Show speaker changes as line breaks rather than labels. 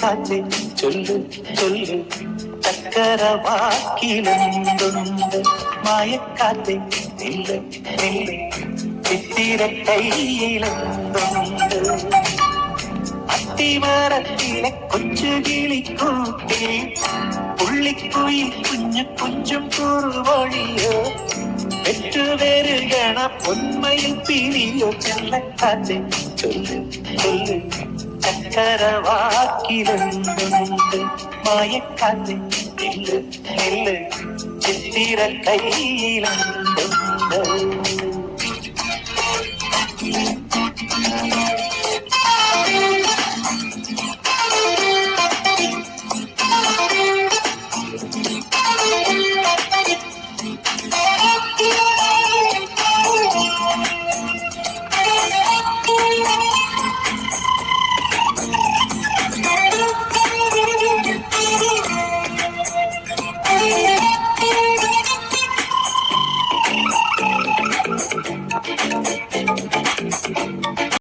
മായക്കാറ്റെ ചൊല്ലു ചൊല്ലു ചക്കരവാക്കിലെന്തുണ്ട് മായക്കാറ്റെ നില്ല് നില്ല് ചിത്തിര കയ്യിലെന്തുണ്ട് അത്തിമരത്തിലെ കൊച്ചു കിളിക്കൂട്ടിൽ പുള്ളിക്കുയിൽ കുഞ്ഞു കുഞ്ചും കുറുവഴിയോ പെറ്റുവരുകണ പൊന്മയിൽ പിരിയോ ചെല്ലക്കാറ്റെ ചൊല്ലു ചൊല്ലു ചക്കരവാക്കിലെന്തുണ്ട് മായക്കാറ്റെ നില്ല് നില്ല് ചിത്തിര കയ്യിലെന്തുണ്ട്